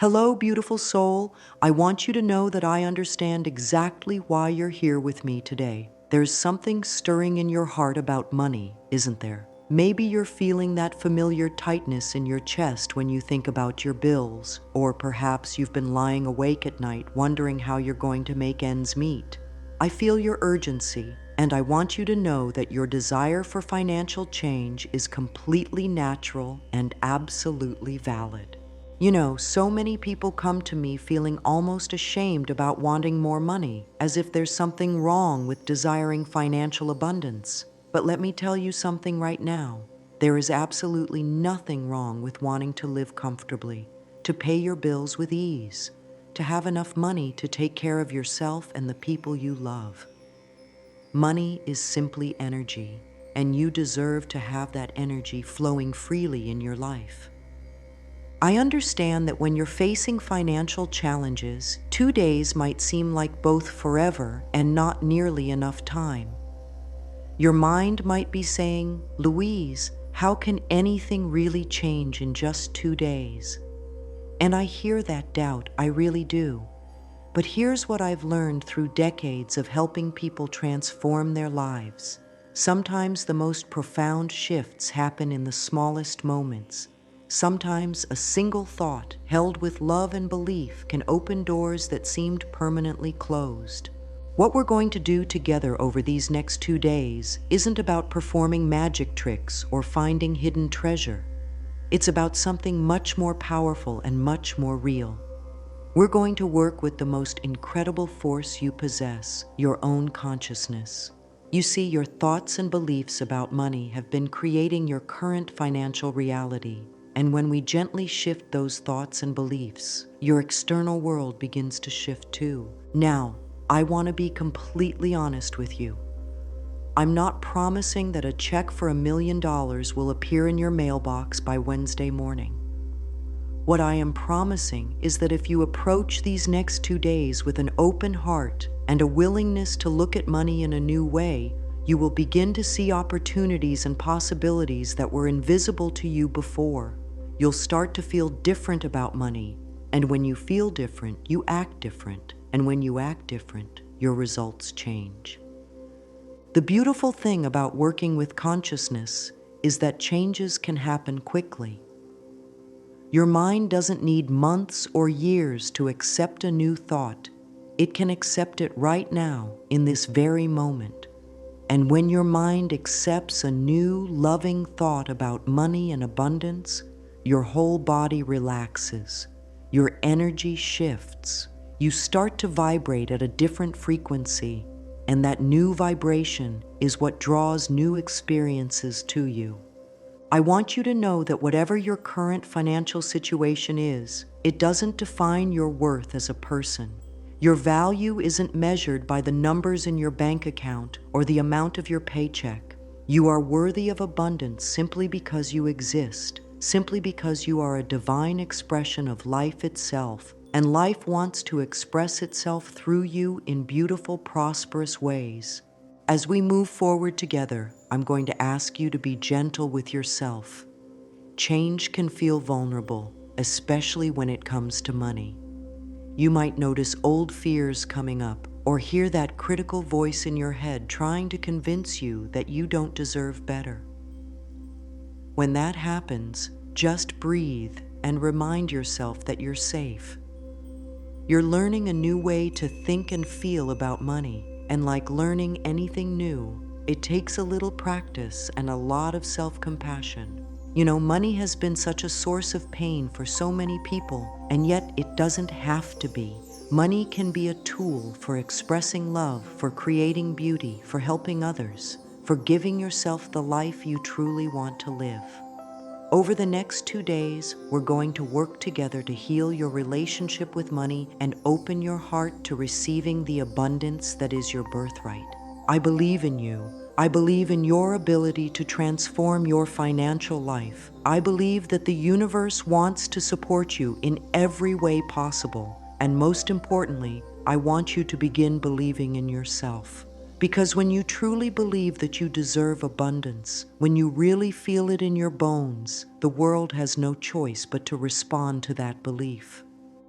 Hello, beautiful soul. I want you to know that I understand exactly why you're here with me today. There's something stirring in your heart about money, isn't there? Maybe you're feeling that familiar tightness in your chest when you think about your bills, or perhaps you've been lying awake at night wondering how you're going to make ends meet. I feel your urgency, and I want you to know that your desire for financial change is completely natural and absolutely valid. You know, so many people come to me feeling almost ashamed about wanting more money, as if there's something wrong with desiring financial abundance. But let me tell you something right now. There is absolutely nothing wrong with wanting to live comfortably, to pay your bills with ease, to have enough money to take care of yourself and the people you love. Money is simply energy, and you deserve to have that energy flowing freely in your life. I understand that when you're facing financial challenges, 2 days might seem like both forever and not nearly enough time. Your mind might be saying, Louise, how can anything really change in just 2 days? And I hear that doubt, I really do. But here's what I've learned through decades of helping people transform their lives. Sometimes the most profound shifts happen in the smallest moments. Sometimes a single thought held with love and belief can open doors that seemed permanently closed. What we're going to do together over these next 2 days isn't about performing magic tricks or finding hidden treasure. It's about something much more powerful and much more real. We're going to work with the most incredible force you possess, your own consciousness. You see, your thoughts and beliefs about money have been creating your current financial reality. And when we gently shift those thoughts and beliefs, your external world begins to shift too. Now, I want to be completely honest with you. I'm not promising that a check for $1 million will appear in your mailbox by Wednesday morning. What I am promising is that if you approach these next 2 days with an open heart and a willingness to look at money in a new way, you will begin to see opportunities and possibilities that were invisible to you before. You'll start to feel different about money, and when you feel different, you act different, and when you act different, your results change. The beautiful thing about working with consciousness is that changes can happen quickly. Your mind doesn't need months or years to accept a new thought. It can accept it right now, in this very moment. And when your mind accepts a new, loving thought about money and abundance, your whole body relaxes. Your energy shifts. You start to vibrate at a different frequency, and that new vibration is what draws new experiences to you. I want you to know that whatever your current financial situation is, it doesn't define your worth as a person. Your value isn't measured by the numbers in your bank account or the amount of your paycheck. You are worthy of abundance simply because you exist, simply because you are a divine expression of life itself, and life wants to express itself through you in beautiful, prosperous ways. As we move forward together, I'm going to ask you to be gentle with yourself. Change can feel vulnerable, especially when it comes to money. You might notice old fears coming up, or hear that critical voice in your head trying to convince you that you don't deserve better. When that happens, just breathe and remind yourself that you're safe. You're learning a new way to think and feel about money, and like learning anything new, it takes a little practice and a lot of self-compassion. You know, money has been such a source of pain for so many people, and yet it doesn't have to be. Money can be a tool for expressing love, for creating beauty, for helping others, for giving yourself the life you truly want to live. Over the next 2 days, we're going to work together to heal your relationship with money and open your heart to receiving the abundance that is your birthright. I believe in you. I believe in your ability to transform your financial life. I believe that the universe wants to support you in every way possible. And most importantly, I want you to begin believing in yourself. Because when you truly believe that you deserve abundance, when you really feel it in your bones, the world has no choice but to respond to that belief.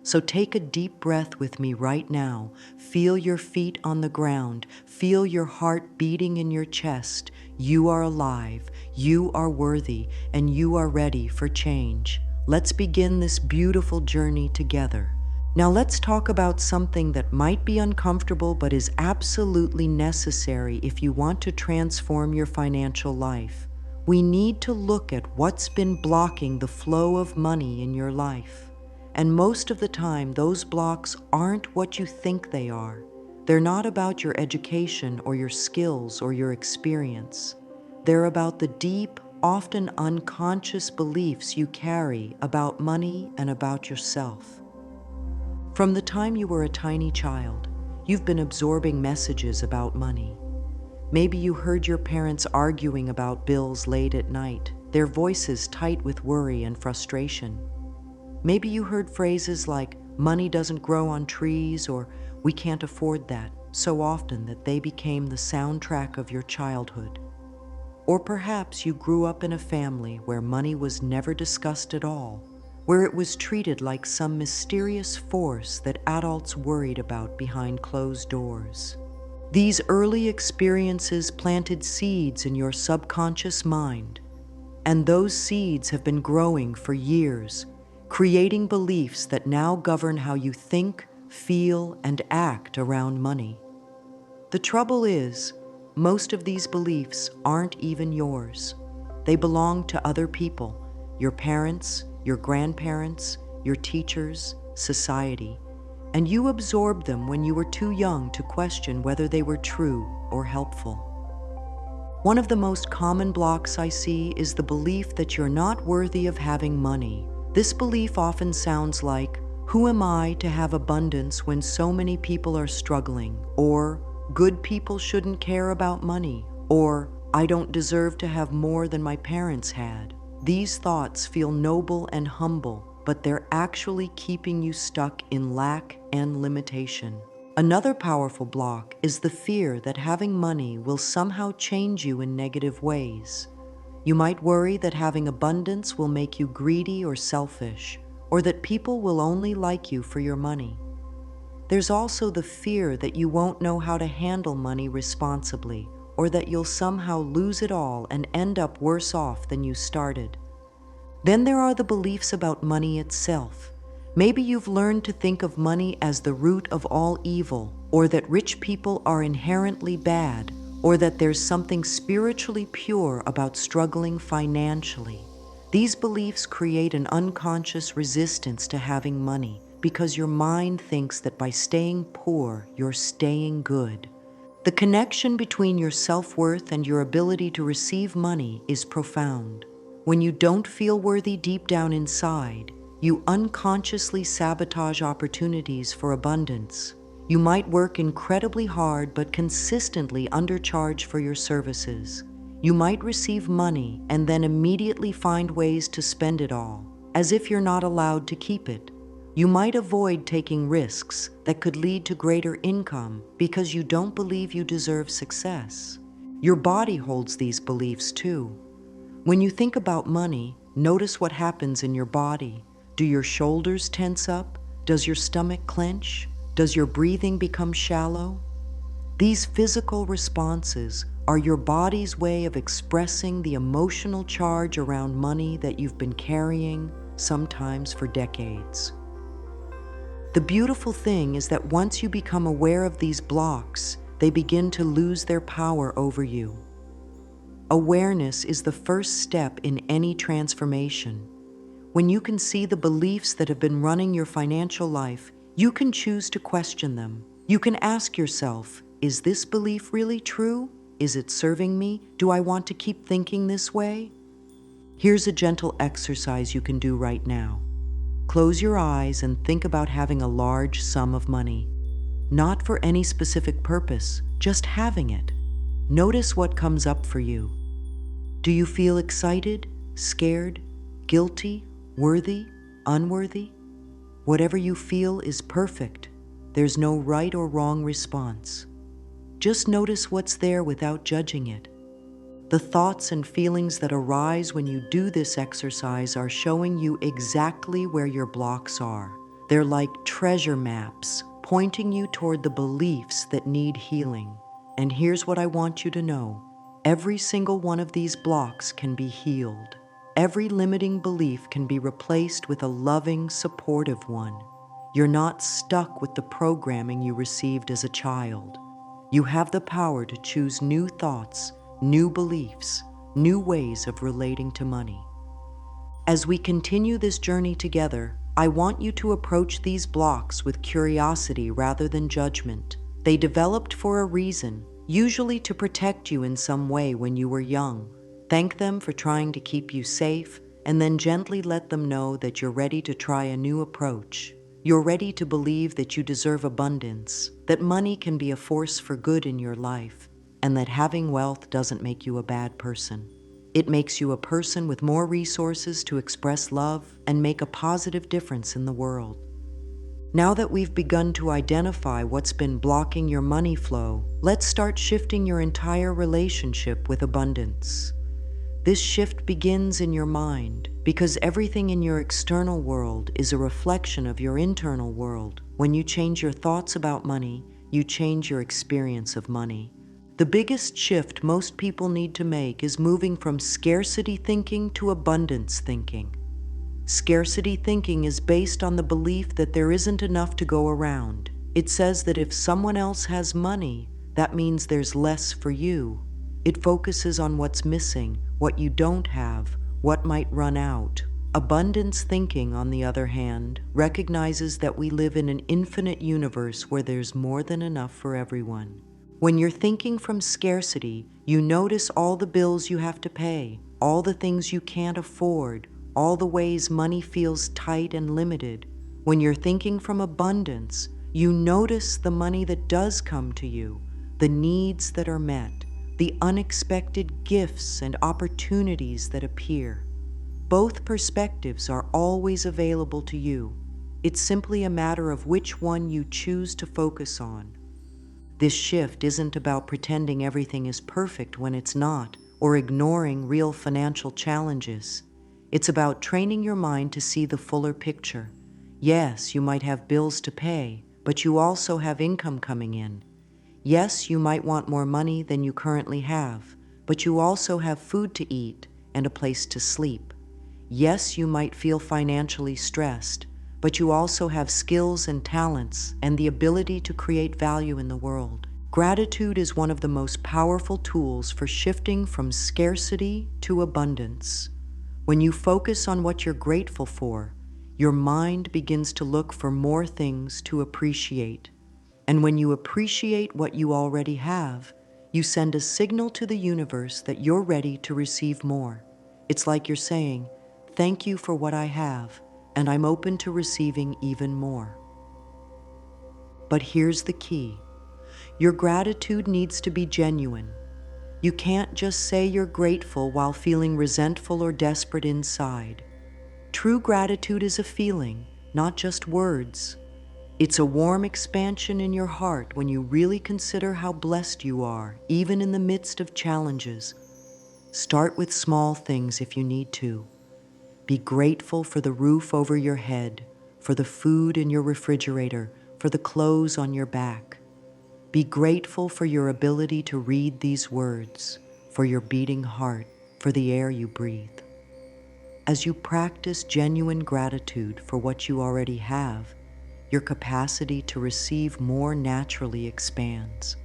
So take a deep breath with me right now. Feel your feet on the ground. Feel your heart beating in your chest. You are alive, you are worthy, and you are ready for change. Let's begin this beautiful journey together. Now let's talk about something that might be uncomfortable but is absolutely necessary if you want to transform your financial life. We need to look at what's been blocking the flow of money in your life. And most of the time, those blocks aren't what you think they are. They're not about your education or your skills or your experience. They're about the deep, often unconscious beliefs you carry about money and about yourself. From the time you were a tiny child, you've been absorbing messages about money. Maybe you heard your parents arguing about bills late at night, their voices tight with worry and frustration. Maybe you heard phrases like, money doesn't grow on trees, or we can't afford that, so often that they became the soundtrack of your childhood. Or perhaps you grew up in a family where money was never discussed at all, where it was treated like some mysterious force that adults worried about behind closed doors. These early experiences planted seeds in your subconscious mind, and those seeds have been growing for years, creating beliefs that now govern how you think, feel, and act around money. The trouble is, most of these beliefs aren't even yours. They belong to other people, your parents, your grandparents, your teachers, society, and you absorbed them when you were too young to question whether they were true or helpful. One of the most common blocks I see is the belief that you're not worthy of having money. This belief often sounds like, who am I to have abundance when so many people are struggling? Or, good people shouldn't care about money. Or, I don't deserve to have more than my parents had. These thoughts feel noble and humble, but they're actually keeping you stuck in lack and limitation. Another powerful block is the fear that having money will somehow change you in negative ways. You might worry that having abundance will make you greedy or selfish, or that people will only like you for your money. There's also the fear that you won't know how to handle money responsibly, or that you'll somehow lose it all and end up worse off than you started. Then there are the beliefs about money itself. Maybe you've learned to think of money as the root of all evil, or that rich people are inherently bad, or that there's something spiritually pure about struggling financially. These beliefs create an unconscious resistance to having money because your mind thinks that by staying poor, you're staying good. The connection between your self-worth and your ability to receive money is profound. When you don't feel worthy deep down inside, you unconsciously sabotage opportunities for abundance. You might work incredibly hard but consistently undercharge for your services. You might receive money and then immediately find ways to spend it all, as if you're not allowed to keep it. You might avoid taking risks that could lead to greater income because you don't believe you deserve success. Your body holds these beliefs too. When you think about money, notice what happens in your body. Do your shoulders tense up? Does your stomach clench? Does your breathing become shallow? These physical responses are your body's way of expressing the emotional charge around money that you've been carrying, sometimes for decades. The beautiful thing is that once you become aware of these blocks, they begin to lose their power over you. Awareness is the first step in any transformation. When you can see the beliefs that have been running your financial life, you can choose to question them. You can ask yourself, is this belief really true? Is it serving me? Do I want to keep thinking this way? Here's a gentle exercise you can do right now. Close your eyes and think about having a large sum of money. Not for any specific purpose, just having it. Notice what comes up for you. Do you feel excited, scared, guilty, worthy, unworthy? Whatever you feel is perfect. There's no right or wrong response. Just notice what's there without judging it. The thoughts and feelings that arise when you do this exercise are showing you exactly where your blocks are. They're like treasure maps, pointing you toward the beliefs that need healing. And here's what I want you to know. Every single one of these blocks can be healed. Every limiting belief can be replaced with a loving, supportive one. You're not stuck with the programming you received as a child. You have the power to choose new thoughts, new beliefs, new ways of relating to money. As we continue this journey together, I want you to approach these blocks with curiosity rather than judgment. They developed for a reason, usually to protect you in some way when you were young. Thank them for trying to keep you safe, and then gently let them know that you're ready to try a new approach. You're ready to believe that you deserve abundance, that money can be a force for good in your life, and that having wealth doesn't make you a bad person. It makes you a person with more resources to express love and make a positive difference in the world. Now that we've begun to identify what's been blocking your money flow, let's start shifting your entire relationship with abundance. This shift begins in your mind because everything in your external world is a reflection of your internal world. When you change your thoughts about money, you change your experience of money. The biggest shift most people need to make is moving from scarcity thinking to abundance thinking. Scarcity thinking is based on the belief that there isn't enough to go around. It says that if someone else has money, that means there's less for you. It focuses on what's missing, what you don't have, what might run out. Abundance thinking, on the other hand, recognizes that we live in an infinite universe where there's more than enough for everyone. When you're thinking from scarcity, you notice all the bills you have to pay, all the things you can't afford, all the ways money feels tight and limited. When you're thinking from abundance, you notice the money that does come to you, the needs that are met, the unexpected gifts and opportunities that appear. Both perspectives are always available to you. It's simply a matter of which one you choose to focus on. This shift isn't about pretending everything is perfect when it's not, or ignoring real financial challenges. It's about training your mind to see the fuller picture. Yes, you might have bills to pay, but you also have income coming in. Yes, you might want more money than you currently have, but you also have food to eat and a place to sleep. Yes, you might feel financially stressed, but you also have skills and talents and the ability to create value in the world. Gratitude is one of the most powerful tools for shifting from scarcity to abundance. When you focus on what you're grateful for, your mind begins to look for more things to appreciate. And when you appreciate what you already have, you send a signal to the universe that you're ready to receive more. It's like you're saying, "Thank you for what I have, and I'm open to receiving even more." But here's the key. Your gratitude needs to be genuine. You can't just say you're grateful while feeling resentful or desperate inside. True gratitude is a feeling, not just words. It's a warm expansion in your heart when you really consider how blessed you are, even in the midst of challenges. Start with small things if you need to. Be grateful for the roof over your head, for the food in your refrigerator, for the clothes on your back. Be grateful for your ability to read these words, for your beating heart, for the air you breathe. As you practice genuine gratitude for what you already have, your capacity to receive more naturally expands.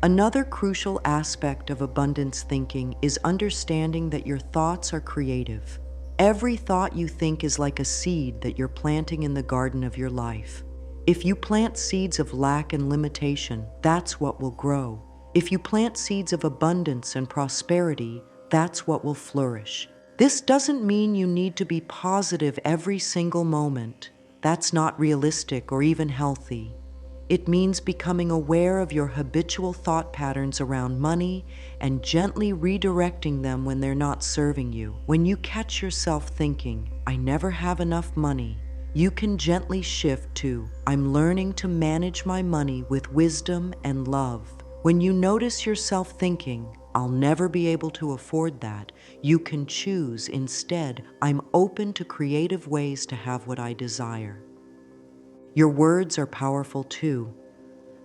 Another crucial aspect of abundance thinking is understanding that your thoughts are creative. Every thought you think is like a seed that you're planting in the garden of your life. If you plant seeds of lack and limitation, that's what will grow. If you plant seeds of abundance and prosperity, that's what will flourish. This doesn't mean you need to be positive every single moment. That's not realistic or even healthy. It means becoming aware of your habitual thought patterns around money and gently redirecting them when they're not serving you. When you catch yourself thinking, "I never have enough money," you can gently shift to, "I'm learning to manage my money with wisdom and love." When you notice yourself thinking, "I'll never be able to afford that," you can choose instead, "I'm open to creative ways to have what I desire." Your words are powerful too.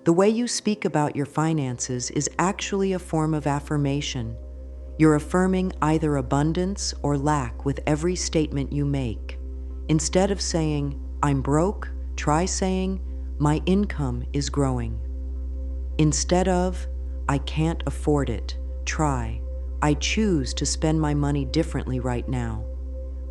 The way you speak about your finances is actually a form of affirmation. You're affirming either abundance or lack with every statement you make. Instead of saying, "I'm broke," try saying, "My income is growing." Instead of, "I can't afford it," try, "I choose to spend my money differently right now."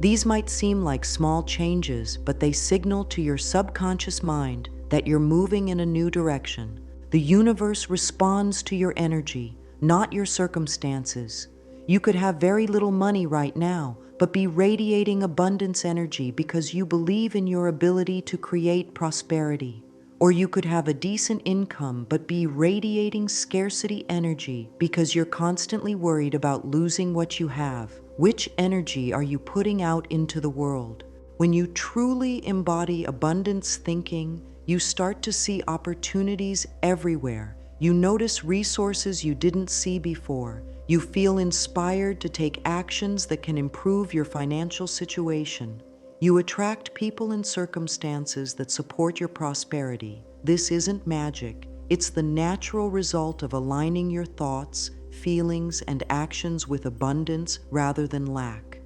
These might seem like small changes, but they signal to your subconscious mind that you're moving in a new direction. The universe responds to your energy, not your circumstances. You could have very little money right now, but be radiating abundance energy because you believe in your ability to create prosperity. Or you could have a decent income but be radiating scarcity energy because you're constantly worried about losing what you have. Which energy are you putting out into the world? When you truly embody abundance thinking, you start to see opportunities everywhere. You notice resources you didn't see before. You feel inspired to take actions that can improve your financial situation. You attract people and circumstances that support your prosperity. This isn't magic. It's the natural result of aligning your thoughts, feelings, and actions with abundance rather than lack.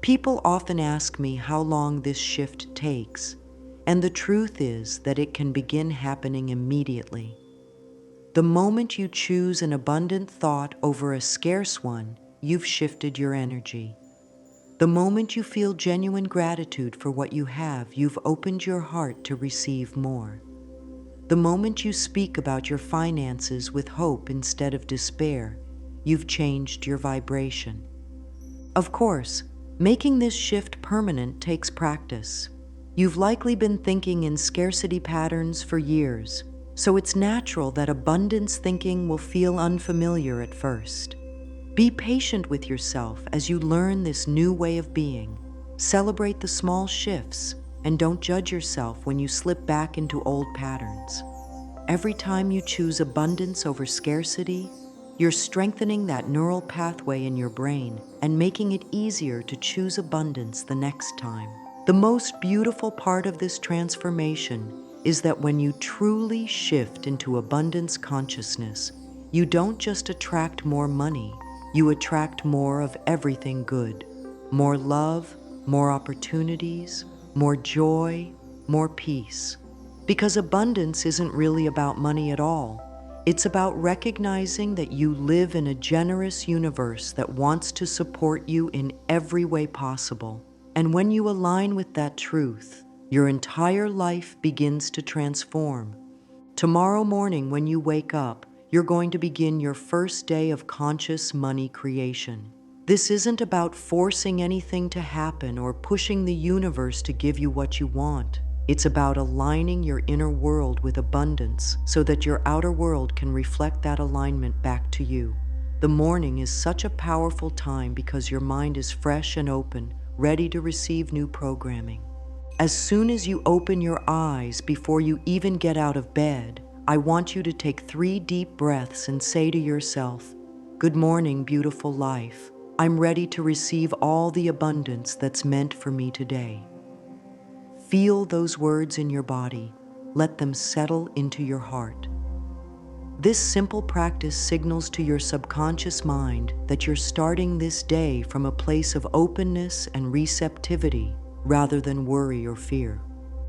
People often ask me how long this shift takes, and the truth is that it can begin happening immediately. The moment you choose an abundant thought over a scarce one, you've shifted your energy. The moment you feel genuine gratitude for what you have, you've opened your heart to receive more. The moment you speak about your finances with hope instead of despair, you've changed your vibration. Of course, making this shift permanent takes practice. You've likely been thinking in scarcity patterns for years, so it's natural that abundance thinking will feel unfamiliar at first. Be patient with yourself as you learn this new way of being. Celebrate the small shifts and don't judge yourself when you slip back into old patterns. Every time you choose abundance over scarcity, you're strengthening that neural pathway in your brain and making it easier to choose abundance the next time. The most beautiful part of this transformation is that when you truly shift into abundance consciousness, you don't just attract more money, you attract more of everything good. More love, more opportunities, more joy, more peace. Because abundance isn't really about money at all. It's about recognizing that you live in a generous universe that wants to support you in every way possible. And when you align with that truth, your entire life begins to transform. Tomorrow morning when you wake up, you're going to begin your first day of conscious money creation. This isn't about forcing anything to happen or pushing the universe to give you what you want. It's about aligning your inner world with abundance so that your outer world can reflect that alignment back to you. The morning is such a powerful time because your mind is fresh and open, ready to receive new programming. As soon as you open your eyes before you even get out of bed, I want you to take 3 deep breaths and say to yourself, "Good morning, beautiful life. I'm ready to receive all the abundance that's meant for me today." Feel those words in your body. Let them settle into your heart. This simple practice signals to your subconscious mind that you're starting this day from a place of openness and receptivity rather than worry or fear.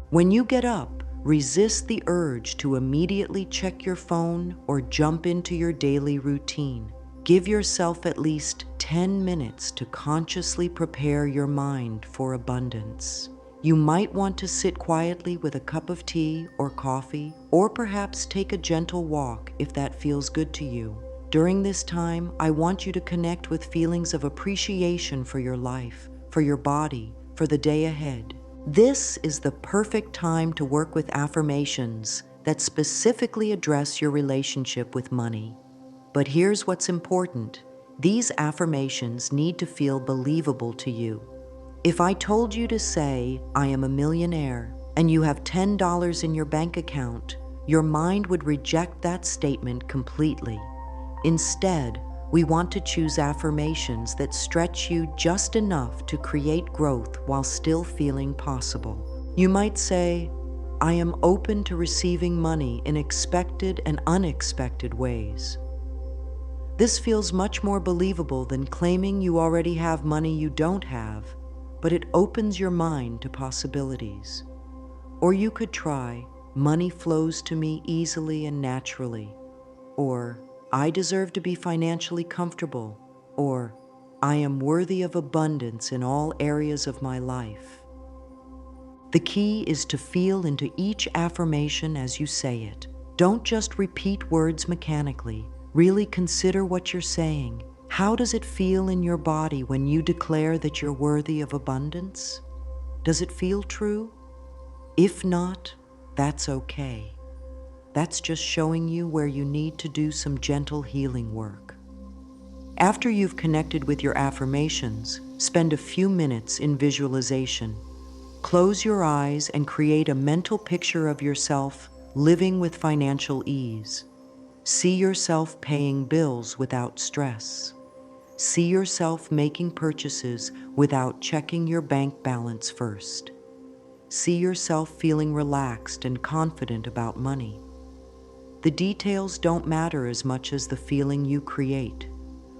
When you get up, resist the urge to immediately check your phone or jump into your daily routine. Give yourself at least 10 minutes to consciously prepare your mind for abundance. You might want to sit quietly with a cup of tea or coffee, or perhaps take a gentle walk if that feels good to you. During this time, I want you to connect with feelings of appreciation for your life, for your body, for the day ahead. This is the perfect time to work with affirmations that specifically address your relationship with money. But here's what's important. These affirmations need to feel believable to you. If I told you to say, "I am a millionaire," and you have $10 in your bank account, your mind would reject that statement completely. Instead, we want to choose affirmations that stretch you just enough to create growth while still feeling possible. You might say, I am open to receiving money in expected and unexpected ways. This feels much more believable than claiming you already have money you don't have, but it opens your mind to possibilities. Or you could try, money flows to me easily and naturally, or I deserve to be financially comfortable, or I am worthy of abundance in all areas of my life. The key is to feel into each affirmation as you say it. Don't just repeat words mechanically. Really consider what you're saying. How does it feel in your body when you declare that you're worthy of abundance? Does it feel true? If not, that's okay. That's just showing you where you need to do some gentle healing work. After you've connected with your affirmations, spend a few minutes in visualization. Close your eyes and create a mental picture of yourself living with financial ease. See yourself paying bills without stress. See yourself making purchases without checking your bank balance first. See yourself feeling relaxed and confident about money. The details don't matter as much as the feeling you create.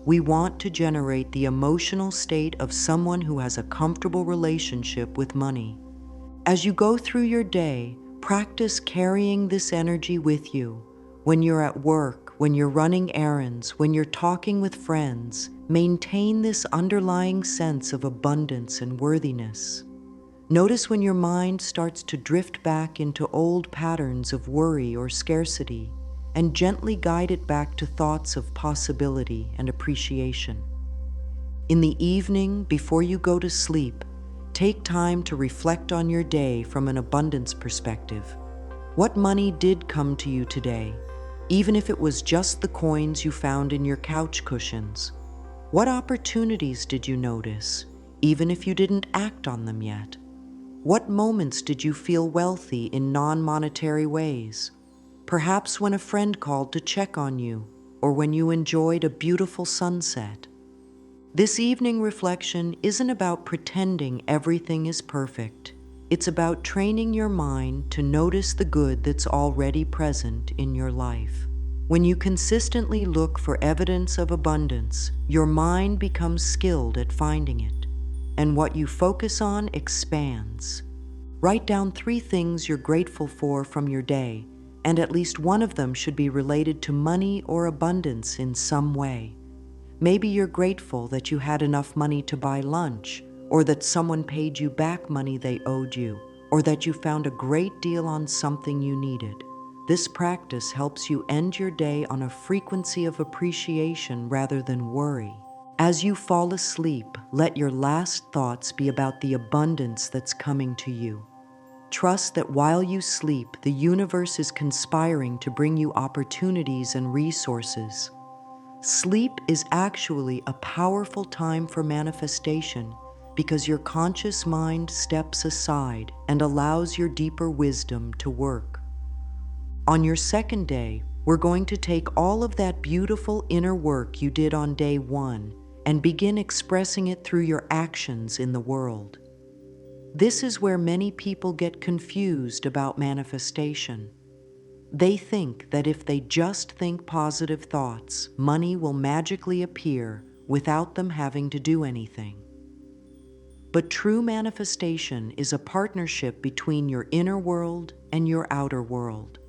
We want to generate the emotional state of someone who has a comfortable relationship with money. As you go through your day, practice carrying this energy with you. When you're at work, when you're running errands, when you're talking with friends, maintain this underlying sense of abundance and worthiness. Notice when your mind starts to drift back into old patterns of worry or scarcity, and gently guide it back to thoughts of possibility and appreciation. In the evening, before you go to sleep, take time to reflect on your day from an abundance perspective. What money did come to you today, even if it was just the coins you found in your couch cushions? What opportunities did you notice, even if you didn't act on them yet? What moments did you feel wealthy in non-monetary ways? Perhaps when a friend called to check on you, or when you enjoyed a beautiful sunset. This evening reflection isn't about pretending everything is perfect. It's about training your mind to notice the good that's already present in your life. When you consistently look for evidence of abundance, your mind becomes skilled at finding it, and what you focus on expands. Write down 3 things you're grateful for from your day, and at least one of them should be related to money or abundance in some way. Maybe you're grateful that you had enough money to buy lunch, or that someone paid you back money they owed you, or that you found a great deal on something you needed. This practice helps you end your day on a frequency of appreciation rather than worry. As you fall asleep, let your last thoughts be about the abundance that's coming to you. Trust that while you sleep, the universe is conspiring to bring you opportunities and resources. Sleep is actually a powerful time for manifestation because your conscious mind steps aside and allows your deeper wisdom to work. On your second day, we're going to take all of that beautiful inner work you did on day 1 and begin expressing it through your actions in the world. This is where many people get confused about manifestation. They think that if they just think positive thoughts, money will magically appear without them having to do anything. But true manifestation is a partnership between your inner world and your outer world.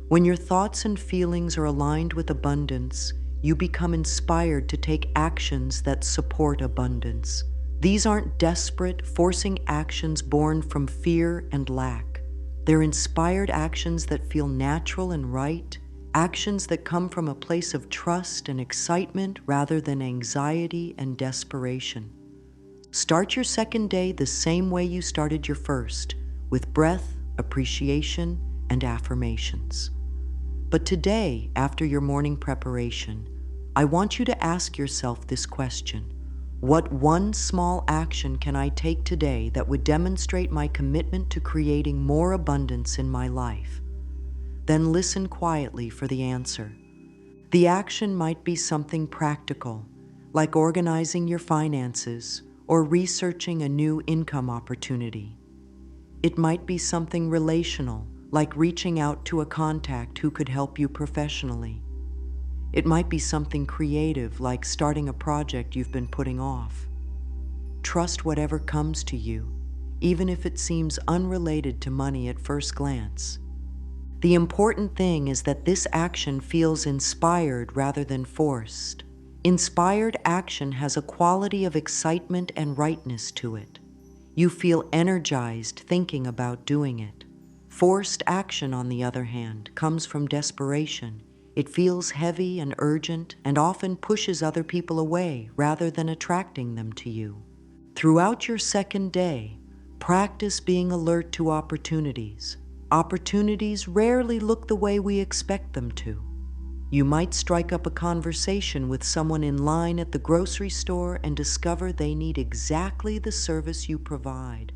When your thoughts and feelings are aligned with abundance, you become inspired to take actions that support abundance. These aren't desperate, forcing actions born from fear and lack. They're inspired actions that feel natural and right, actions that come from a place of trust and excitement rather than anxiety and desperation. Start your second day the same way you started your first, with breath, appreciation, and affirmations. But today, after your morning preparation, I want you to ask yourself this question. What one small action can I take today that would demonstrate my commitment to creating more abundance in my life? Then listen quietly for the answer. The action might be something practical, like organizing your finances or researching a new income opportunity. It might be something relational, like reaching out to a contact who could help you professionally. It might be something creative, like starting a project you've been putting off. Trust whatever comes to you, even if it seems unrelated to money at first glance. The important thing is that this action feels inspired rather than forced. Inspired action has a quality of excitement and rightness to it. You feel energized thinking about doing it. Forced action, on the other hand, comes from desperation. It feels heavy and urgent and often pushes other people away rather than attracting them to you. Throughout your second day, practice being alert to opportunities. Opportunities rarely look the way we expect them to. You might strike up a conversation with someone in line at the grocery store and discover they need exactly the service you provide.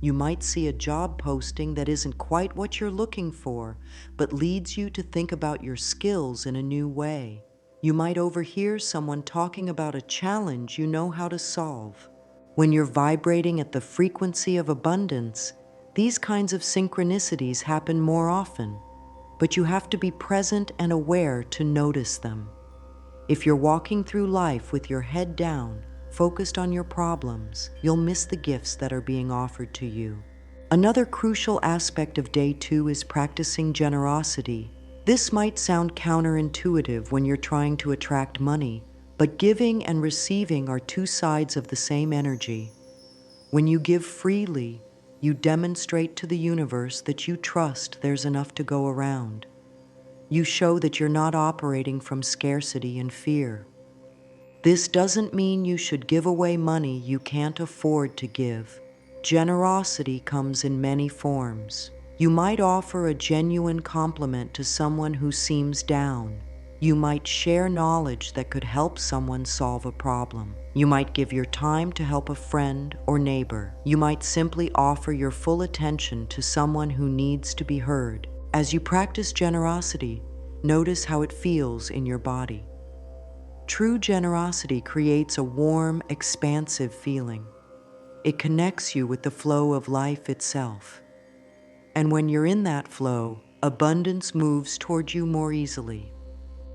You might see a job posting that isn't quite what you're looking for, but leads you to think about your skills in a new way. You might overhear someone talking about a challenge you know how to solve. When you're vibrating at the frequency of abundance, these kinds of synchronicities happen more often, but you have to be present and aware to notice them. If you're walking through life with your head down, focused on your problems, you'll miss the gifts that are being offered to you. Another crucial aspect of day 2 is practicing generosity. This might sound counterintuitive when you're trying to attract money, but giving and receiving are two sides of the same energy. When you give freely, you demonstrate to the universe that you trust there's enough to go around. You show that you're not operating from scarcity and fear. This doesn't mean you should give away money you can't afford to give. Generosity comes in many forms. You might offer a genuine compliment to someone who seems down. You might share knowledge that could help someone solve a problem. You might give your time to help a friend or neighbor. You might simply offer your full attention to someone who needs to be heard. As you practice generosity, notice how it feels in your body. True generosity creates a warm, expansive feeling. It connects you with the flow of life itself. And when you're in that flow, abundance moves toward you more easily.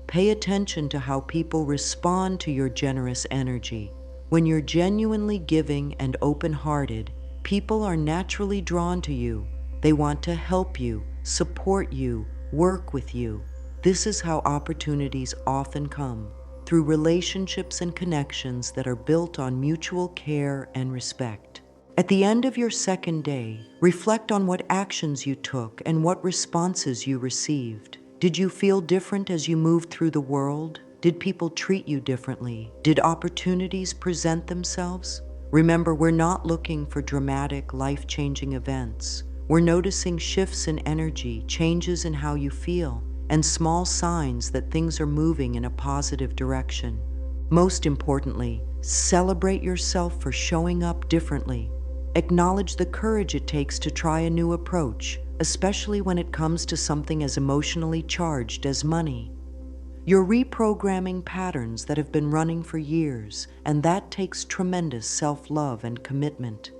Pay attention to how people respond to your generous energy. When you're genuinely giving and open-hearted, people are naturally drawn to you. They want to help you, support you, work with you. This is how opportunities often come, through relationships and connections that are built on mutual care and respect. At the end of your second day, reflect on what actions you took and what responses you received. Did you feel different as you moved through the world? Did people treat you differently? Did opportunities present themselves? Remember, we're not looking for dramatic, life-changing events. We're noticing shifts in energy, changes in how you feel, and small signs that things are moving in a positive direction. Most importantly, celebrate yourself for showing up differently. Acknowledge the courage it takes to try a new approach, especially when it comes to something as emotionally charged as money. You're reprogramming patterns that have been running for years, and that takes tremendous self-love and commitment.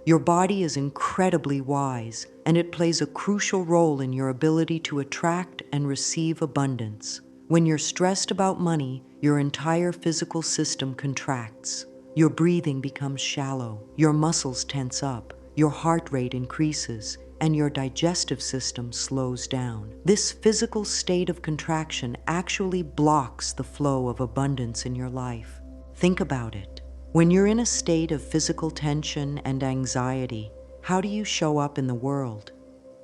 Your body is incredibly wise, and it plays a crucial role in your ability to attract and receive abundance. When you're stressed about money, your entire physical system contracts. Your breathing becomes shallow, your muscles tense up, your heart rate increases, and your digestive system slows down. This physical state of contraction actually blocks the flow of abundance in your life. Think about it. When you're in a state of physical tension and anxiety, how do you show up in the world?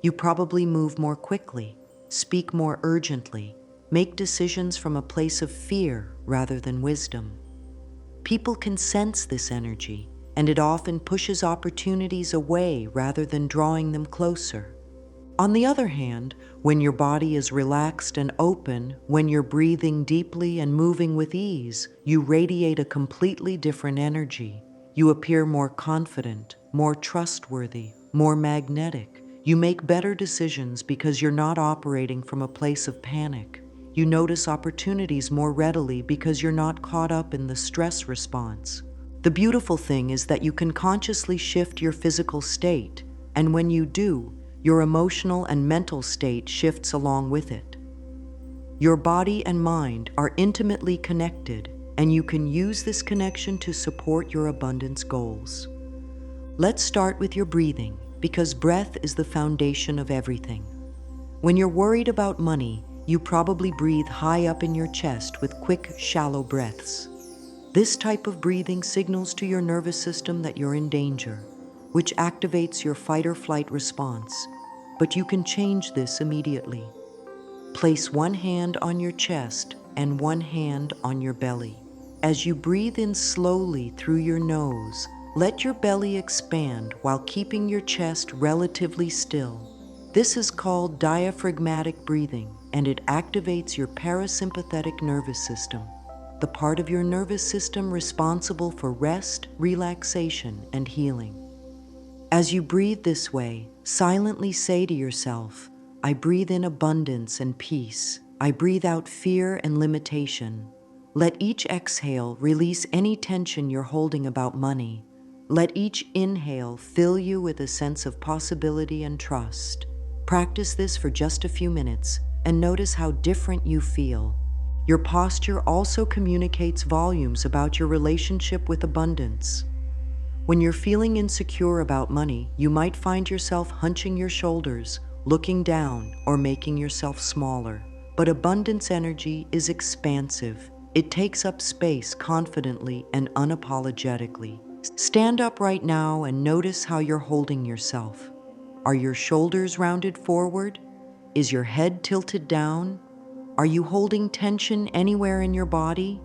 You probably move more quickly, speak more urgently, make decisions from a place of fear rather than wisdom. People can sense this energy, and it often pushes opportunities away rather than drawing them closer. On the other hand, when your body is relaxed and open, when you're breathing deeply and moving with ease, you radiate a completely different energy. You appear more confident, more trustworthy, more magnetic. You make better decisions because you're not operating from a place of panic. You notice opportunities more readily because you're not caught up in the stress response. The beautiful thing is that you can consciously shift your physical state, And when you do, your emotional and mental state shifts along with it. Your body and mind are intimately connected, and you can use this connection to support your abundance goals. Let's start with your breathing, because breath is the foundation of everything. When you're worried about money, you probably breathe high up in your chest with quick, shallow breaths. This type of breathing signals to your nervous system that you're in danger, which activates your fight or flight response. But you can change this immediately. Place one hand on your chest and one hand on your belly. As you breathe in slowly through your nose, let your belly expand while keeping your chest relatively still. This is called diaphragmatic breathing, and it activates your parasympathetic nervous system, the part of your nervous system responsible for rest, relaxation, and healing. As you breathe this way, silently say to yourself, I breathe in abundance and peace. I breathe out fear and limitation. Let each exhale release any tension you're holding about money. Let each inhale fill you with a sense of possibility and trust. Practice this for just a few minutes and notice how different you feel. Your posture also communicates volumes about your relationship with abundance. When you're feeling insecure about money, you might find yourself hunching your shoulders, looking down, or making yourself smaller. But abundance energy is expansive. It takes up space confidently and unapologetically. Stand up right now and notice how you're holding yourself. Are your shoulders rounded forward? Is your head tilted down? Are you holding tension anywhere in your body?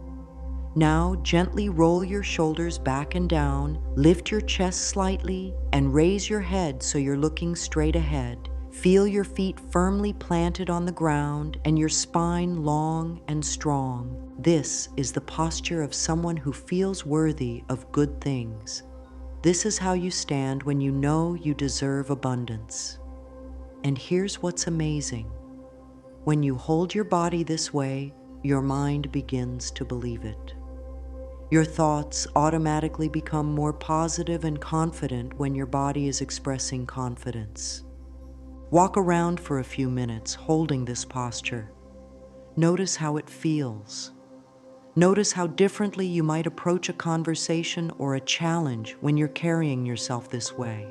Now, gently roll your shoulders back and down, lift your chest slightly, and raise your head so you're looking straight ahead. Feel your feet firmly planted on the ground and your spine long and strong. This is the posture of someone who feels worthy of good things. This is how you stand when you know you deserve abundance. And here's what's amazing. When you hold your body this way, your mind begins to believe it. Your thoughts automatically become more positive and confident when your body is expressing confidence. Walk around for a few minutes holding this posture. Notice how it feels. Notice how differently you might approach a conversation or a challenge when you're carrying yourself this way.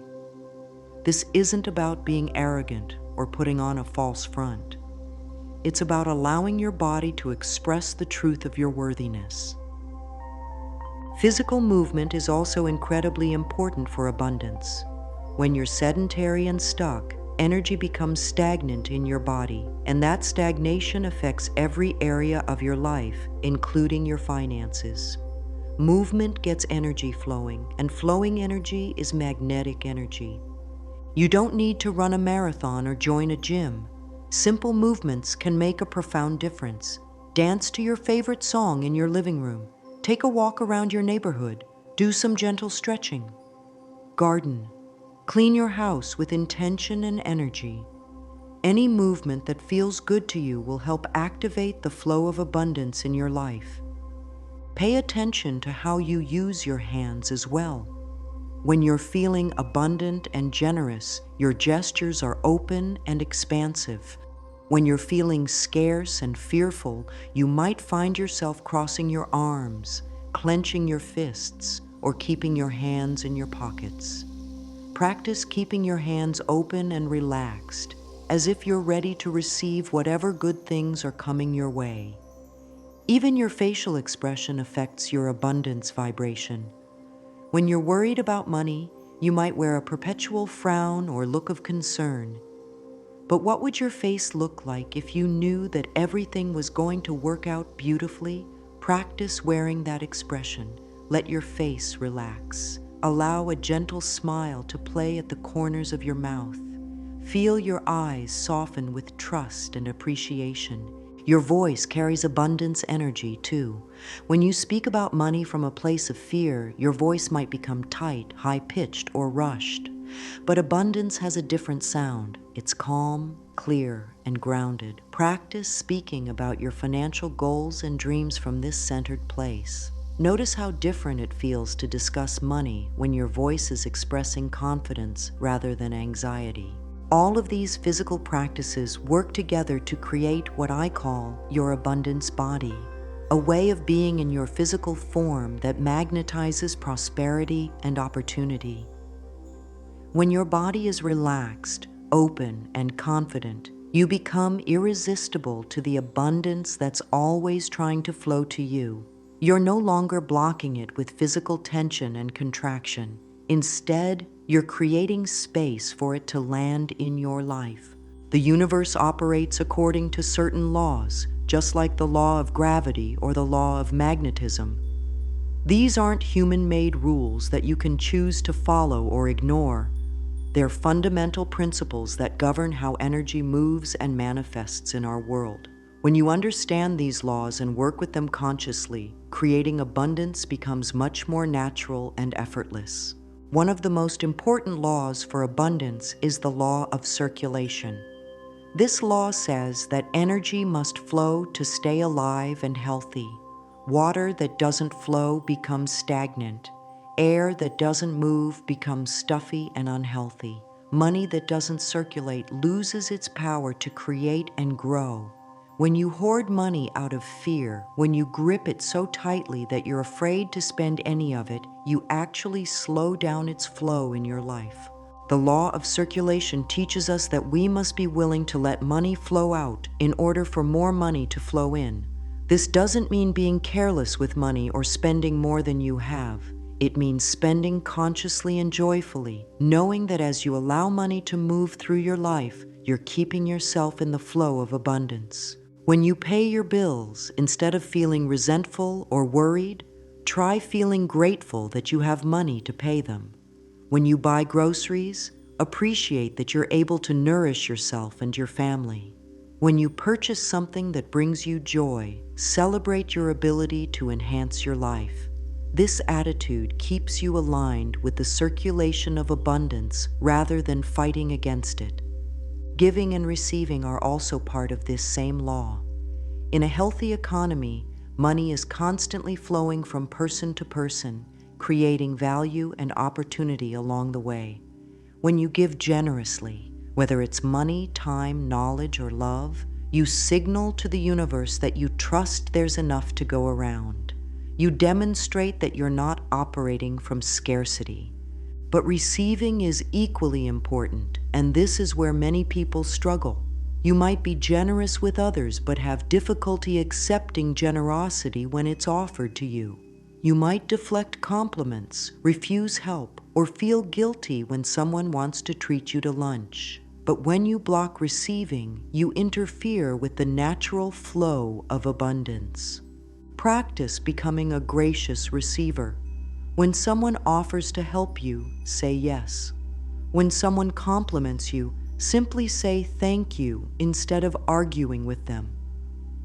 This isn't about being arrogant or putting on a false front. It's about allowing your body to express the truth of your worthiness. Physical movement is also incredibly important for abundance. When you're sedentary and stuck, energy becomes stagnant in your body, and that stagnation affects every area of your life, including your finances. Movement gets energy flowing, and flowing energy is magnetic energy. You don't need to run a marathon or join a gym. Simple movements can make a profound difference. Dance to your favorite song in your living room. Take a walk around your neighborhood. Do some gentle stretching. Garden. Clean your house with intention and energy. Any movement that feels good to you will help activate the flow of abundance in your life. Pay attention to how you use your hands as well. When you're feeling abundant and generous, your gestures are open and expansive. When you're feeling scarce and fearful, you might find yourself crossing your arms, clenching your fists, or keeping your hands in your pockets. Practice keeping your hands open and relaxed, as if you're ready to receive whatever good things are coming your way. Even your facial expression affects your abundance vibration. When you're worried about money, you might wear a perpetual frown or look of concern. But what would your face look like if you knew that everything was going to work out beautifully? Practice wearing that expression. Let your face relax. Allow a gentle smile to play at the corners of your mouth. Feel your eyes soften with trust and appreciation. Your voice carries abundance energy too. When you speak about money from a place of fear, your voice might become tight, high-pitched, or rushed. But abundance has a different sound. It's calm, clear, and grounded. Practice speaking about your financial goals and dreams from this centered place. Notice how different it feels to discuss money when your voice is expressing confidence rather than anxiety. All of these physical practices work together to create what I call your abundance body, a way of being in your physical form that magnetizes prosperity and opportunity. When your body is relaxed, open, and confident, you become irresistible to the abundance that's always trying to flow to you. You're no longer blocking it with physical tension and contraction. Instead, you're creating space for it to land in your life. The universe operates according to certain laws, just like the law of gravity or the law of magnetism. These aren't human-made rules that you can choose to follow or ignore. They're fundamental principles that govern how energy moves and manifests in our world. When you understand these laws and work with them consciously, creating abundance becomes much more natural and effortless. One of the most important laws for abundance is the law of circulation. This law says that energy must flow to stay alive and healthy. Water that doesn't flow becomes stagnant. Air that doesn't move becomes stuffy and unhealthy. Money that doesn't circulate loses its power to create and grow. When you hoard money out of fear, when you grip it so tightly that you're afraid to spend any of it, you actually slow down its flow in your life. The law of circulation teaches us that we must be willing to let money flow out in order for more money to flow in. This doesn't mean being careless with money or spending more than you have. It means spending consciously and joyfully, knowing that as you allow money to move through your life, you're keeping yourself in the flow of abundance. When you pay your bills, instead of feeling resentful or worried, try feeling grateful that you have money to pay them. When you buy groceries, appreciate that you're able to nourish yourself and your family. When you purchase something that brings you joy, celebrate your ability to enhance your life. This attitude keeps you aligned with the circulation of abundance rather than fighting against it. Giving and receiving are also part of this same law. In a healthy economy, money is constantly flowing from person to person, creating value and opportunity along the way. When you give generously, whether it's money, time, knowledge, or love, you signal to the universe that you trust there's enough to go around. You demonstrate that you're not operating from scarcity. But receiving is equally important, and this is where many people struggle. You might be generous with others but have difficulty accepting generosity when it's offered to you. You might deflect compliments, refuse help, or feel guilty when someone wants to treat you to lunch. But when you block receiving, you interfere with the natural flow of abundance. Practice becoming a gracious receiver. When someone offers to help you, say yes. When someone compliments you, simply say thank you instead of arguing with them.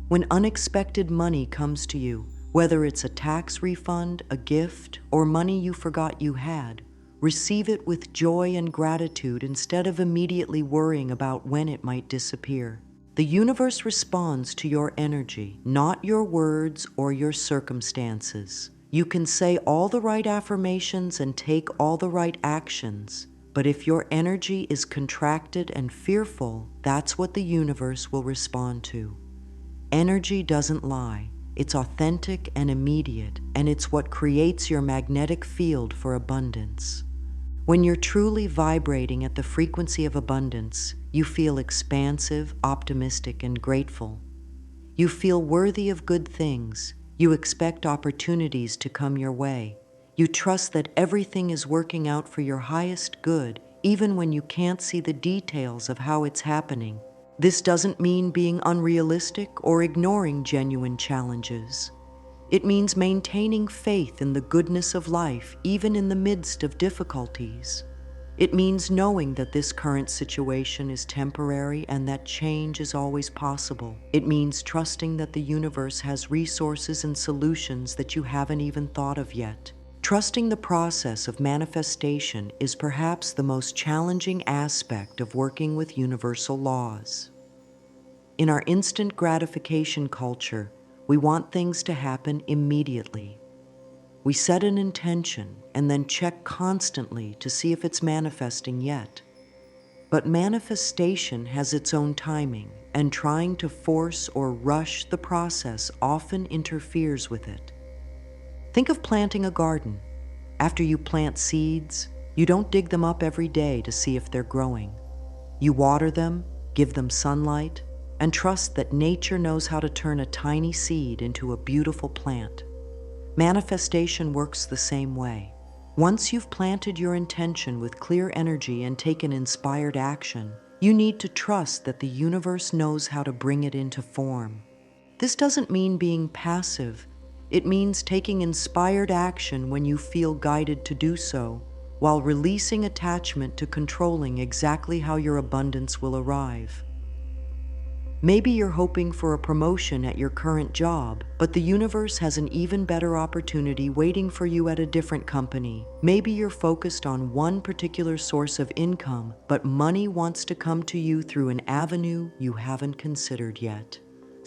When unexpected money comes to you, whether it's a tax refund, a gift, or money you forgot you had, receive it with joy and gratitude instead of immediately worrying about when it might disappear. The universe responds to your energy, not your words or your circumstances. You can say all the right affirmations and take all the right actions, but if your energy is contracted and fearful, that's what the universe will respond to. Energy doesn't lie. It's authentic and immediate, and it's what creates your magnetic field for abundance. When you're truly vibrating at the frequency of abundance, you feel expansive, optimistic, and grateful. You feel worthy of good things. You expect opportunities to come your way. You trust that everything is working out for your highest good, even when you can't see the details of how it's happening. This doesn't mean being unrealistic or ignoring genuine challenges. It means maintaining faith in the goodness of life, even in the midst of difficulties. It means knowing that this current situation is temporary and that change is always possible. It means trusting that the universe has resources and solutions that you haven't even thought of yet. Trusting the process of manifestation is perhaps the most challenging aspect of working with universal laws. In our instant gratification culture, we want things to happen immediately. We set an intention and then check constantly to see if it's manifesting yet. But manifestation has its own timing, and trying to force or rush the process often interferes with it. Think of planting a garden. After you plant seeds, you don't dig them up every day to see if they're growing. You water them, give them sunlight, and trust that nature knows how to turn a tiny seed into a beautiful plant. Manifestation works the same way. Once you've planted your intention with clear energy and taken inspired action, you need to trust that the universe knows how to bring it into form. This doesn't mean being passive. It means taking inspired action when you feel guided to do so, while releasing attachment to controlling exactly how your abundance will arrive. Maybe you're hoping for a promotion at your current job, but the universe has an even better opportunity waiting for you at a different company. Maybe you're focused on one particular source of income, but money wants to come to you through an avenue you haven't considered yet.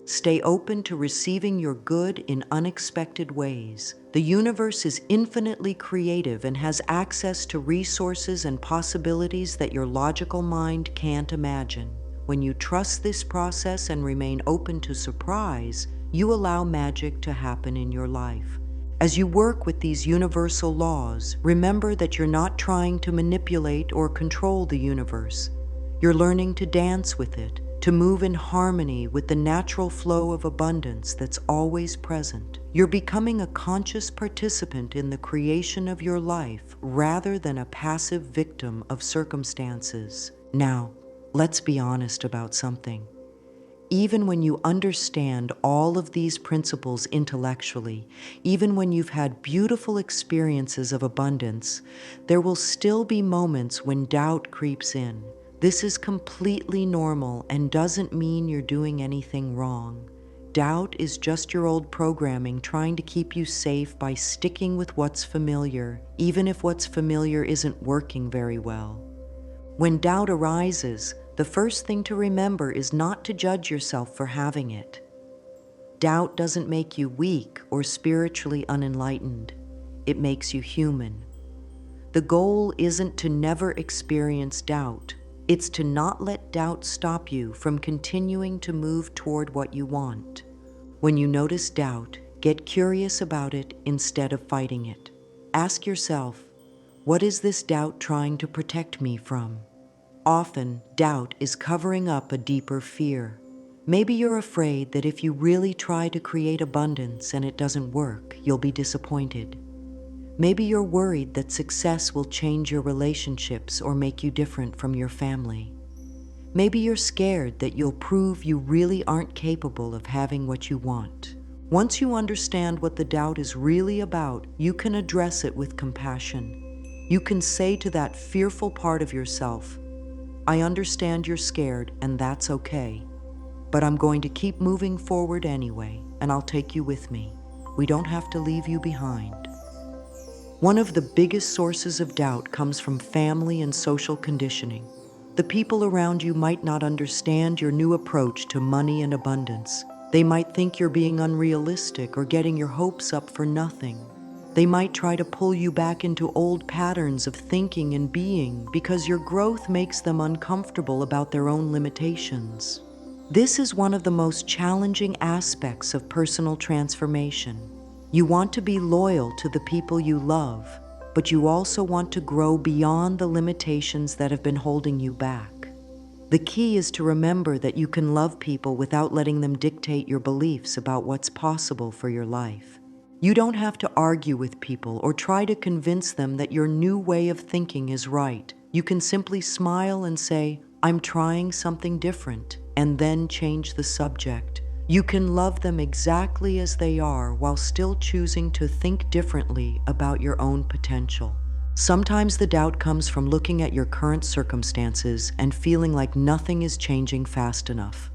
Stay open to receiving your good in unexpected ways. The universe is infinitely creative and has access to resources and possibilities that your logical mind can't imagine. When you trust this process and remain open to surprise, you allow magic to happen in your life. As you work with these universal laws, remember that you're not trying to manipulate or control the universe. You're learning to dance with it, to move in harmony with the natural flow of abundance that's always present. You're becoming a conscious participant in the creation of your life rather than a passive victim of circumstances. Now, let's be honest about something. Even when you understand all of these principles intellectually, even when you've had beautiful experiences of abundance, there will still be moments when doubt creeps in. This is completely normal and doesn't mean you're doing anything wrong. Doubt is just your old programming trying to keep you safe by sticking with what's familiar, even if what's familiar isn't working very well. When doubt arises, the first thing to remember is not to judge yourself for having it. Doubt doesn't make you weak or spiritually unenlightened. It makes you human. The goal isn't to never experience doubt. It's to not let doubt stop you from continuing to move toward what you want. When you notice doubt, get curious about it instead of fighting it. Ask yourself, what is this doubt trying to protect me from? Often, doubt is covering up a deeper fear. Maybe you're afraid that if you really try to create abundance and it doesn't work, you'll be disappointed. Maybe you're worried that success will change your relationships or make you different from your family. Maybe you're scared that you'll prove you really aren't capable of having what you want. Once you understand what the doubt is really about, you can address it with compassion. You can say to that fearful part of yourself, I understand you're scared, and that's okay. But I'm going to keep moving forward anyway, and I'll take you with me. We don't have to leave you behind. One of the biggest sources of doubt comes from family and social conditioning. The people around you might not understand your new approach to money and abundance. They might think you're being unrealistic or getting your hopes up for nothing. They might try to pull you back into old patterns of thinking and being because your growth makes them uncomfortable about their own limitations. This is one of the most challenging aspects of personal transformation. You want to be loyal to the people you love, but you also want to grow beyond the limitations that have been holding you back. The key is to remember that you can love people without letting them dictate your beliefs about what's possible for your life. You don't have to argue with people or try to convince them that your new way of thinking is right. You can simply smile and say, I'm trying something different, and then change the subject. You can love them exactly as they are while still choosing to think differently about your own potential. Sometimes the doubt comes from looking at your current circumstances and feeling like nothing is changing fast enough.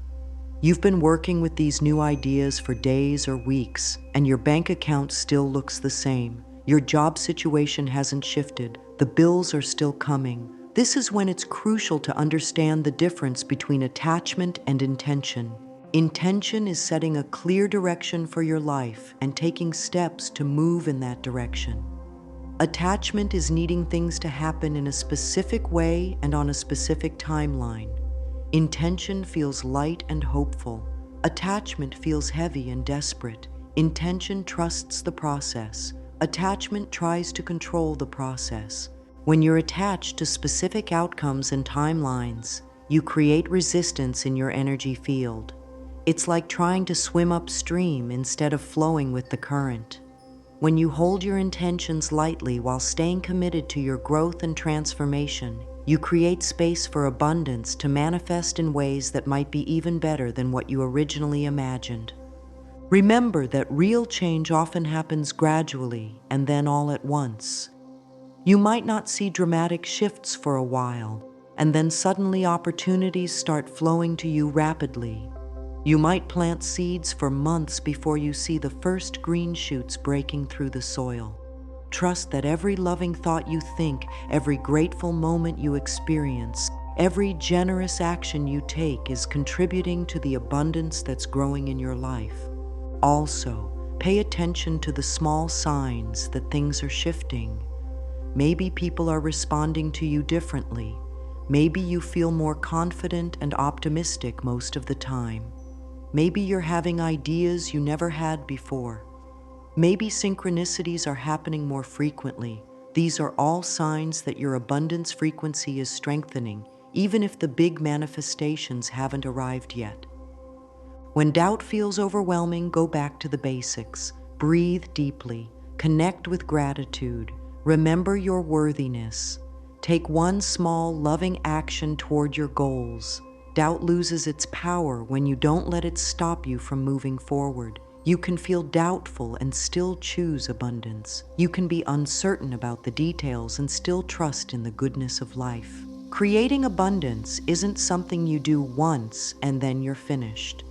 You've been working with these new ideas for days or weeks, and your bank account still looks the same. Your job situation hasn't shifted. The bills are still coming. This is when it's crucial to understand the difference between attachment and intention. Intention is setting a clear direction for your life and taking steps to move in that direction. Attachment is needing things to happen in a specific way and on a specific timeline. Intention feels light and hopeful. Attachment feels heavy and desperate. Intention trusts the process. Attachment tries to control the process. When you're attached to specific outcomes and timelines, you create resistance in your energy field. It's like trying to swim upstream instead of flowing with the current. When you hold your intentions lightly while staying committed to your growth and transformation, you create space for abundance to manifest in ways that might be even better than what you originally imagined. Remember that real change often happens gradually and then all at once. You might not see dramatic shifts for a while, and then suddenly opportunities start flowing to you rapidly. You might plant seeds for months before you see the first green shoots breaking through the soil. Trust that every loving thought you think, every grateful moment you experience, every generous action you take is contributing to the abundance that's growing in your life. Also, pay attention to the small signs that things are shifting. Maybe people are responding to you differently. Maybe you feel more confident and optimistic most of the time. Maybe you're having ideas you never had before. Maybe synchronicities are happening more frequently. These are all signs that your abundance frequency is strengthening, even if the big manifestations haven't arrived yet. When doubt feels overwhelming, go back to the basics. Breathe deeply. Connect with gratitude. Remember your worthiness. Take one small, loving action toward your goals. Doubt loses its power when you don't let it stop you from moving forward. You can feel doubtful and still choose abundance. You can be uncertain about the details and still trust in the goodness of life. Creating abundance isn't something you do once and then you're finished.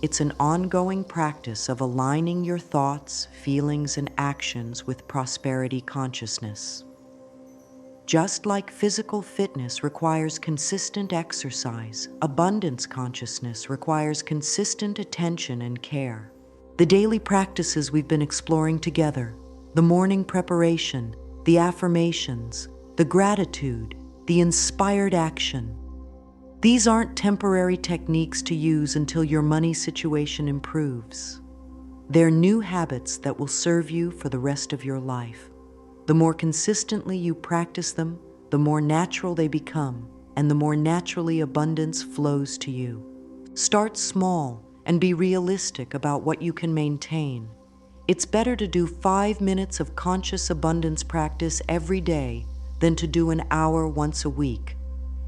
It's an ongoing practice of aligning your thoughts, feelings, and actions with prosperity consciousness. Just like physical fitness requires consistent exercise, abundance consciousness requires consistent attention and care. The daily practices we've been exploring together, the morning preparation, the affirmations, the gratitude, the inspired action, these aren't temporary techniques to use until your money situation improves. They're new habits that will serve you for the rest of your life. The more consistently you practice them, the more natural they become, and the more naturally abundance flows to you. Start small and be realistic about what you can maintain. It's better to do 5 minutes of conscious abundance practice every day than to do an hour once a week.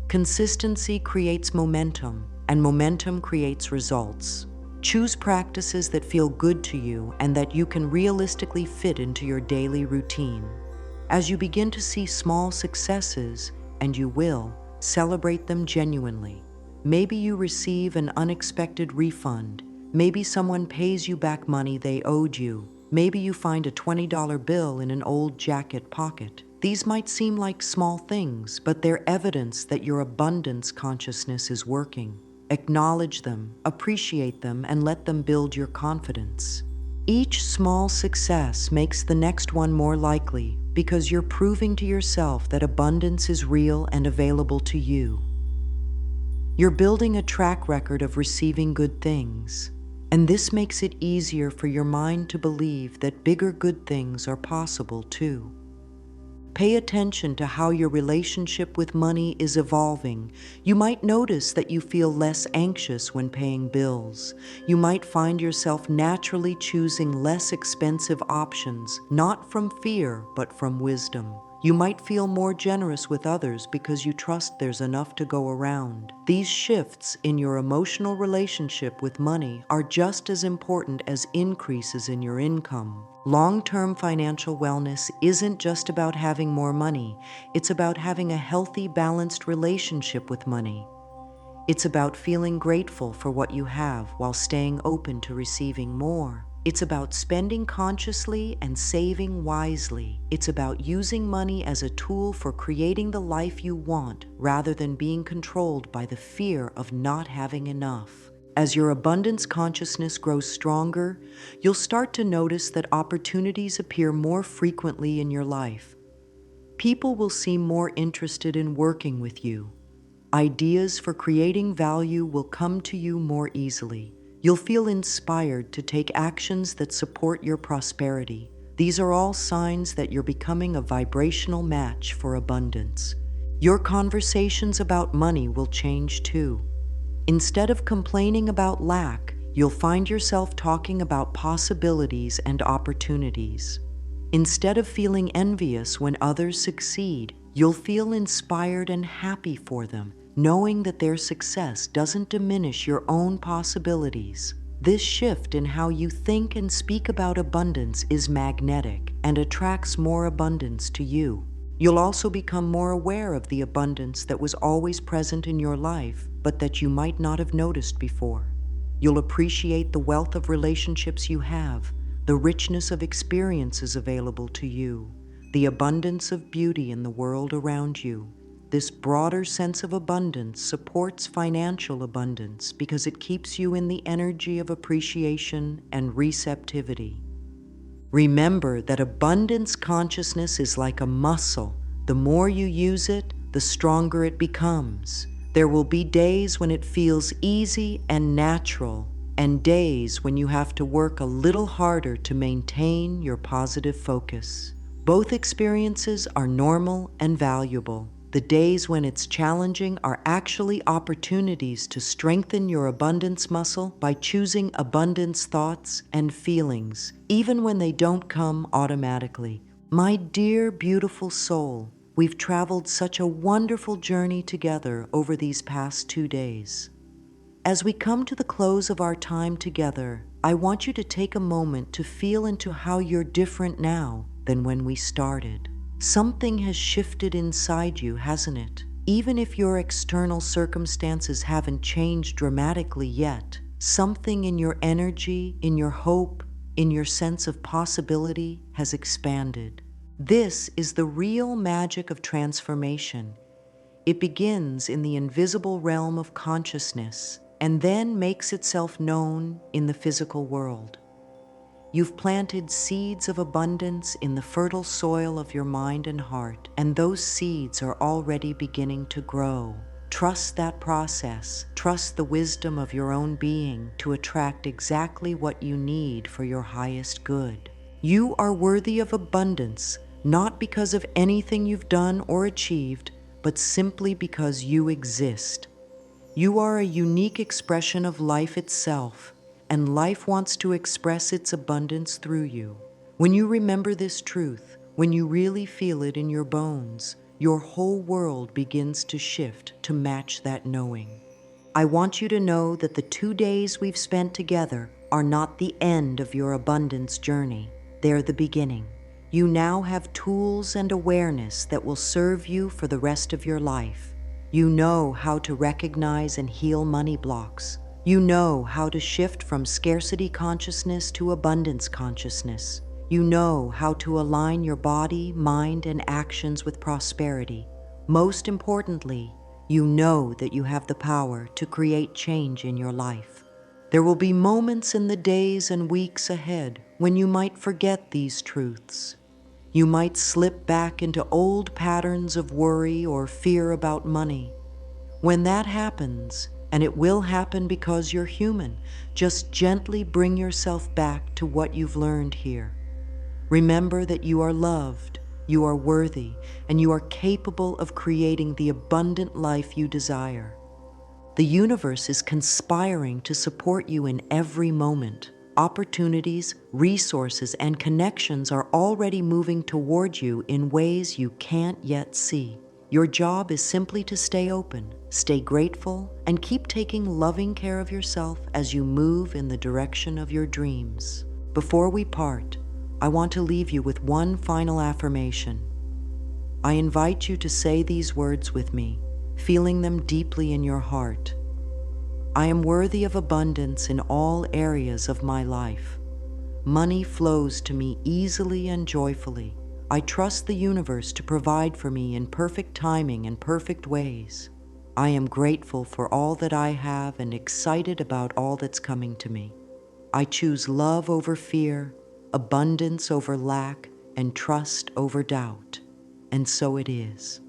Consistency creates momentum, and momentum creates results. Choose practices that feel good to you and that you can realistically fit into your daily routine. As you begin to see small successes, and you will, celebrate them genuinely. Maybe you receive an unexpected refund. Maybe someone pays you back money they owed you. Maybe you find a $20 bill in an old jacket pocket. These might seem like small things, but they're evidence that your abundance consciousness is working. Acknowledge them, appreciate them, and let them build your confidence. Each small success makes the next one more likely because you're proving to yourself that abundance is real and available to you. You're building a track record of receiving good things, and this makes it easier for your mind to believe that bigger good things are possible too. Pay attention to how your relationship with money is evolving. You might notice that you feel less anxious when paying bills. You might find yourself naturally choosing less expensive options, not from fear, but from wisdom. You might feel more generous with others because you trust there's enough to go around. These shifts in your emotional relationship with money are just as important as increases in your income. Long-term financial wellness isn't just about having more money. It's about having a healthy, balanced relationship with money. It's about feeling grateful for what you have while staying open to receiving more. It's about spending consciously and saving wisely. It's about using money as a tool for creating the life you want rather than being controlled by the fear of not having enough. As your abundance consciousness grows stronger, you'll start to notice that opportunities appear more frequently in your life. People will seem more interested in working with you. Ideas for creating value will come to you more easily. You'll feel inspired to take actions that support your prosperity. These are all signs that you're becoming a vibrational match for abundance. Your conversations about money will change too. Instead of complaining about lack, you'll find yourself talking about possibilities and opportunities. Instead of feeling envious when others succeed, you'll feel inspired and happy for them, knowing that their success doesn't diminish your own possibilities. This shift in how you think and speak about abundance is magnetic and attracts more abundance to you. You'll also become more aware of the abundance that was always present in your life, but that you might not have noticed before. You'll appreciate the wealth of relationships you have, the richness of experiences available to you, the abundance of beauty in the world around you. This broader sense of abundance supports financial abundance because it keeps you in the energy of appreciation and receptivity. Remember that abundance consciousness is like a muscle. The more you use it, the stronger it becomes. There will be days when it feels easy and natural, and days when you have to work a little harder to maintain your positive focus. Both experiences are normal and valuable. The days when it's challenging are actually opportunities to strengthen your abundance muscle by choosing abundance thoughts and feelings, even when they don't come automatically. My dear, beautiful soul, we've traveled such a wonderful journey together over these past 2 days. As we come to the close of our time together, I want you to take a moment to feel into how you're different now than when we started. Something has shifted inside you, hasn't it? Even if your external circumstances haven't changed dramatically yet, something in your energy, in your hope, in your sense of possibility has expanded. This is the real magic of transformation. It begins in the invisible realm of consciousness and then makes itself known in the physical world. You've planted seeds of abundance in the fertile soil of your mind and heart, and those seeds are already beginning to grow. Trust that process. Trust the wisdom of your own being to attract exactly what you need for your highest good. You are worthy of abundance, not because of anything you've done or achieved, but simply because you exist. You are a unique expression of life itself, and life wants to express its abundance through you. When you remember this truth, when you really feel it in your bones, your whole world begins to shift to match that knowing. I want you to know that the 2 days we've spent together are not the end of your abundance journey. They're the beginning. You now have tools and awareness that will serve you for the rest of your life. You know how to recognize and heal money blocks. You know how to shift from scarcity consciousness to abundance consciousness. You know how to align your body, mind, and actions with prosperity. Most importantly, you know that you have the power to create change in your life. There will be moments in the days and weeks ahead when you might forget these truths. You might slip back into old patterns of worry or fear about money. When that happens, and it will happen because you're human, just gently bring yourself back to what you've learned here. Remember that you are loved, you are worthy, and you are capable of creating the abundant life you desire. The universe is conspiring to support you in every moment. Opportunities, resources, and connections are already moving toward you in ways you can't yet see. Your job is simply to stay open, stay grateful, and keep taking loving care of yourself as you move in the direction of your dreams. Before we part, I want to leave you with one final affirmation. I invite you to say these words with me, feeling them deeply in your heart. I am worthy of abundance in all areas of my life. Money flows to me easily and joyfully. I trust the universe to provide for me in perfect timing and perfect ways. I am grateful for all that I have and excited about all that's coming to me. I choose love over fear, abundance over lack, and trust over doubt. And so it is.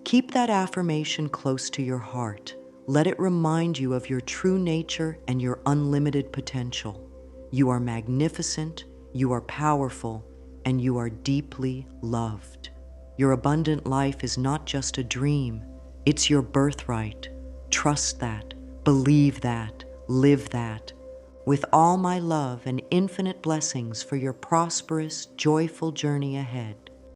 Keep that affirmation close to your heart. Let it remind you of your true nature and your unlimited potential. You are magnificent, you are powerful, and you are deeply loved. Your abundant life is not just a dream, it's your birthright. Trust that, believe that, live that. With all my love and infinite blessings for your prosperous, joyful journey ahead.